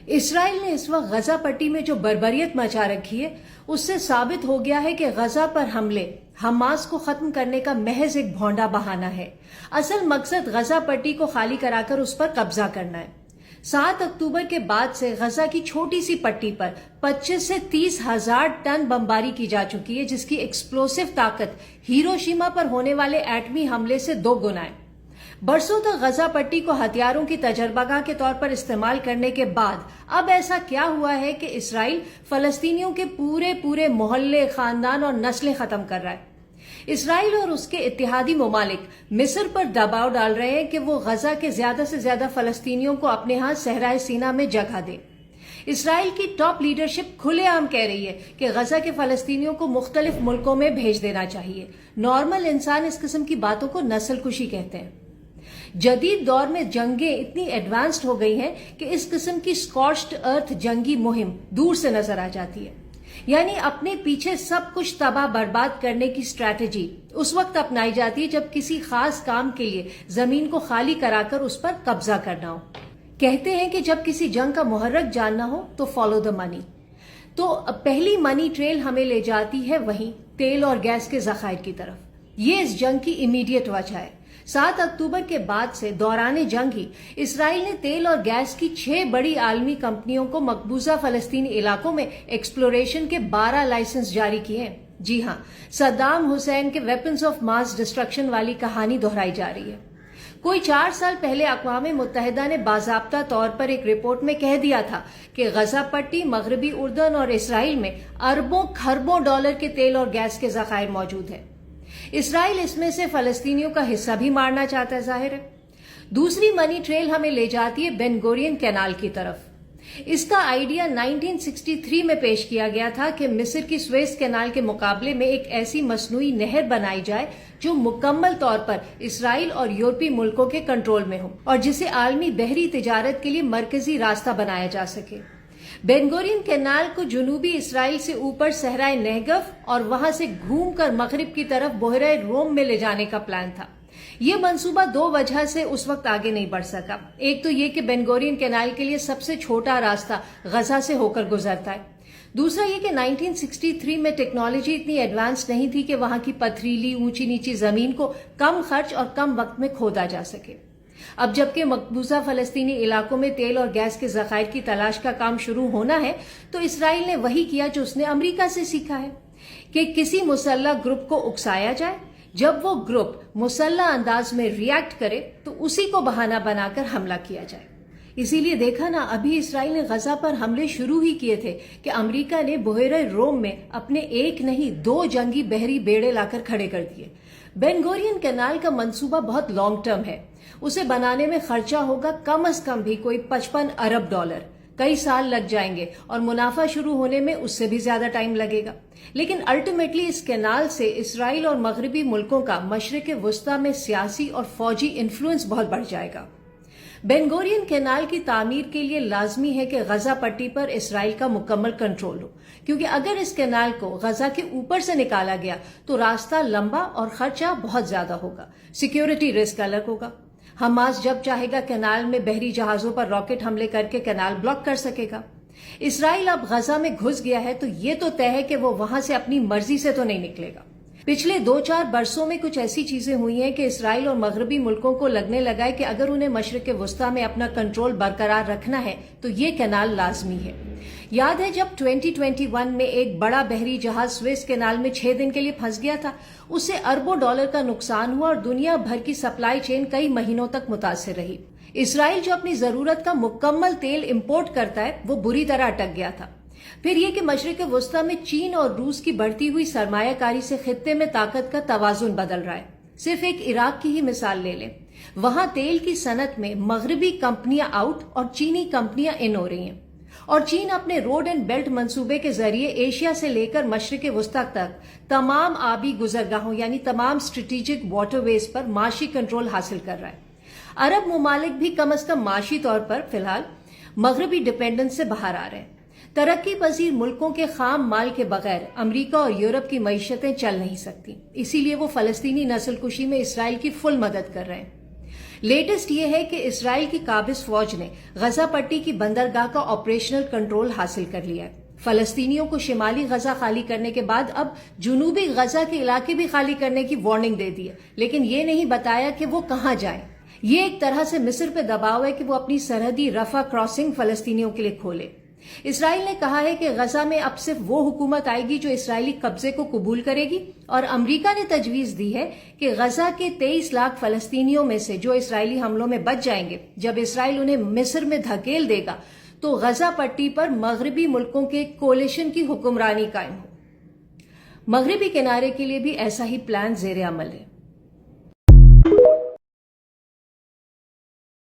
اسرائیل نے اس وقت غزہ پٹی میں جو بربریت مچا رکھی ہے اس سے ثابت ہو گیا ہے کہ غزہ پر حملے حماس کو ختم کرنے کا محض ایک بھونڈا بہانہ ہے۔ اصل مقصد غزہ پٹی کو خالی کرا کر اس پر قبضہ کرنا ہے۔ 7 اکتوبر کے بعد سے غزہ کی چھوٹی سی پٹی پر 25 سے 30 ہزار ٹن بمباری کی جا چکی ہے، جس کی ایکسپلوسو طاقت ہیروشیما پر ہونے والے ایٹمی حملے سے 2 گنا ہے۔ برسوں تک غزہ پٹی کو ہتھیاروں کی تجربہ گاہ کے طور پر استعمال کرنے کے بعد اب ایسا کیا ہوا ہے کہ اسرائیل فلسطینیوں کے پورے محلے، خاندان اور نسلیں ختم کر رہا ہے۔ اسرائیل اور اس کے اتحادی ممالک مصر پر دباؤ ڈال رہے ہیں کہ وہ غزہ کے زیادہ سے زیادہ فلسطینیوں کو اپنے ہاں صحرائے سینا میں جگہ دے۔ اسرائیل کی ٹاپ لیڈرشپ کھلے عام کہہ رہی ہے کہ غزہ کے فلسطینیوں کو مختلف ملکوں میں بھیج دینا چاہیے۔ نارمل انسان اس قسم کی باتوں کو نسل کشی کہتے ہیں۔ جدید دور میں جنگیں اتنی ایڈوانسڈ ہو گئی ہیں کہ اس قسم کی سکارچڈ ارتھ جنگی مہم دور سے نظر آ جاتی ہے۔ یعنی اپنے پیچھے سب کچھ تباہ برباد کرنے کی اسٹریٹجی اس وقت اپنائی جاتی ہے جب کسی خاص کام کے لیے زمین کو خالی کرا کر اس پر قبضہ کرنا ہو۔ کہتے ہیں کہ جب کسی جنگ کا محرک جاننا ہو تو فالو دا منی۔ تو پہلی منی ٹریل ہمیں لے جاتی ہے وہیں تیل اور گیس کے ذخائر کی طرف۔ یہ اس جنگ کی امیڈیٹ وجہ ہے۔ 7 اکتوبر کے بعد سے دوران جنگ ہی اسرائیل نے تیل اور گیس کی 6 بڑی عالمی کمپنیوں کو مقبوضہ فلسطینی علاقوں میں ایکسپلوریشن کے 12 لائسنس جاری کیے ہیں۔ جی ہاں، صدام حسین کے ویپنز آف ماس ڈسٹرکشن والی کہانی دہرائی جا رہی ہے۔ کوئی 4 سال پہلے اقوام متحدہ نے باضابطہ طور پر ایک رپورٹ میں کہہ دیا تھا کہ غزہ پٹی، مغربی اردن اور اسرائیل میں اربوں کھربوں ڈالر کے تیل اور گیس کے ذخائر موجود ہیں۔ اسرائیل اس میں سے فلسطینیوں کا حصہ بھی مارنا چاہتا ہے، ظاہر ہے۔ دوسری منی ٹریل ہمیں لے جاتی ہے بین گورین کینال کی طرف۔ اس کا آئیڈیا 1963 میں پیش کیا گیا تھا کہ مصر کی سویز کینال کے مقابلے میں ایک ایسی مصنوعی نہر بنائی جائے جو مکمل طور پر اسرائیل اور یورپی ملکوں کے کنٹرول میں ہو اور جسے عالمی بحری تجارت کے لیے مرکزی راستہ بنایا جا سکے۔ بین گورین کینال کو جنوبی اسرائیل سے اوپر صحرائے نیگف اور وہاں سے گھوم کر مغرب کی طرف بحیرہ روم میں لے جانے کا پلان تھا۔ یہ منصوبہ 2 وجہ سے اس وقت آگے نہیں بڑھ سکا۔ ایک تو یہ کہ بین گورین کینال کے لیے سب سے چھوٹا راستہ غزہ سے ہو کر گزرتا ہے۔ دوسرا یہ کہ 1963 میں ٹیکنالوجی اتنی ایڈوانس نہیں تھی کہ وہاں کی پتھریلی اونچی نیچی زمین کو کم خرچ اور کم وقت میں کھودا جا سکے۔ اب جبکہ مقبوضہ فلسطینی علاقوں میں تیل اور گیس کے ذخائر کی تلاش کا کام شروع ہونا ہے تو اسرائیل نے وہی کیا جو اس نے امریکہ سے سیکھا ہے کہ کسی مسلح گروپ کو اکسایا جائے، جب وہ گروپ مسلح انداز میں ریئیکٹ کرے تو اسی کو بہانہ بنا کر حملہ کیا جائے۔ اسی لیے دیکھا نا، ابھی اسرائیل نے غزہ پر حملے شروع ہی کیے تھے کہ امریکہ نے بحیرہ روم میں اپنے ایک نہیں 2 جنگی بحری بیڑے لا کر کھڑے کر دیے۔ بین گورین کینال کا منصوبہ بہت لانگ ٹرم ہے۔ اسے بنانے میں خرچہ ہوگا کم از کم بھی کوئی 55 ارب ڈالر۔ کئی سال لگ جائیں گے اور منافع شروع ہونے میں اس سے بھی زیادہ ٹائم لگے گا۔ لیکن الٹیمیٹلی اس کینال سے اسرائیل اور مغربی ملکوں کا مشرق وسطی میں سیاسی اور فوجی انفلوئنس بہت بڑھ جائے گا۔ بین گورین کینال کی تعمیر کے لیے لازمی ہے کہ غزہ پٹی پر اسرائیل کا مکمل کنٹرول ہو، کیونکہ اگر اس کینال کو غزہ کے اوپر سے نکالا گیا تو راستہ لمبا اور خرچہ بہت زیادہ ہوگا، سیکیورٹی رسک الگ ہوگا۔ حماس جب چاہے گا کینال میں بحری جہازوں پر راکٹ حملے کر کے کینال بلاک کر سکے گا۔ اسرائیل اب غزہ میں گھس گیا ہے تو یہ تو طے ہے کہ وہ وہاں سے اپنی مرضی سے تو نہیں نکلے گا۔ پچھلے 2-4 برسوں میں کچھ ایسی چیزیں ہوئی ہیں کہ اسرائیل اور مغربی ملکوں کو لگنے لگا ہے کہ اگر انہیں مشرق وسطی میں اپنا کنٹرول برقرار رکھنا ہے تو یہ کینال لازمی ہے۔ یاد ہے جب 2021 میں ایک بڑا بحری جہاز سویز کینال میں 6 دن کے لیے پھنس گیا تھا، اس سے اربوں ڈالر کا نقصان ہوا اور دنیا بھر کی سپلائی چین کئی مہینوں تک متاثر رہی۔ اسرائیل جو اپنی ضرورت کا مکمل تیل امپورٹ کرتا ہے وہ بری طرح اٹک گیا تھا۔ پھر یہ کہ مشرق وسطی میں چین اور روس کی بڑھتی ہوئی سرمایہ کاری سے خطے میں طاقت کا توازن بدل رہا ہے۔ صرف ایک عراق کی ہی مثال لے لیں، وہاں تیل کی صنعت میں مغربی کمپنیاں آؤٹ اور چینی کمپنیاں ان ہو رہی ہیں، اور چین اپنے روڈ اینڈ بیلٹ منصوبے کے ذریعے ایشیا سے لے کر مشرق وسطی تک تمام آبی گزرگاہوں یعنی تمام اسٹریٹجک واٹر ویز پر معاشی کنٹرول حاصل کر رہا ہے۔ عرب ممالک بھی کم از کم معاشی طور پر فی الحال مغربی ڈپینڈنس سے باہر آ رہے ہیں۔ ترقی پذیر ملکوں کے خام مال کے بغیر امریکہ اور یورپ کی معیشتیں چل نہیں سکتی، اسی لیے وہ فلسطینی نسل کشی میں اسرائیل کی فل مدد کر رہے ہیں۔ لیٹسٹ یہ ہے کہ اسرائیل کی قابض فوج نے غزہ پٹی کی بندرگاہ کا آپریشنل کنٹرول حاصل کر لیا ہے۔ فلسطینیوں کو شمالی غزہ خالی کرنے کے بعد اب جنوبی غزہ کے علاقے بھی خالی کرنے کی وارننگ دے دی ہے، لیکن یہ نہیں بتایا کہ وہ کہاں جائیں۔ یہ ایک طرح سے مصر پہ دباؤ ہے کہ وہ اپنی سرحدی رفح کراسنگ فلسطینیوں کے لیے کھولے۔ اسرائیل نے کہا ہے کہ غزہ میں اب صرف وہ حکومت آئے گی جو اسرائیلی قبضے کو قبول کرے گی، اور امریکہ نے تجویز دی ہے کہ غزہ کے 23 لاکھ فلسطینیوں میں سے جو اسرائیلی حملوں میں بچ جائیں گے، جب اسرائیل انہیں مصر میں دھکیل دے گا تو غزہ پٹی پر مغربی ملکوں کے کولیشن کی حکمرانی قائم ہو۔ مغربی کنارے کے لیے بھی ایسا ہی پلان زیر عمل ہے۔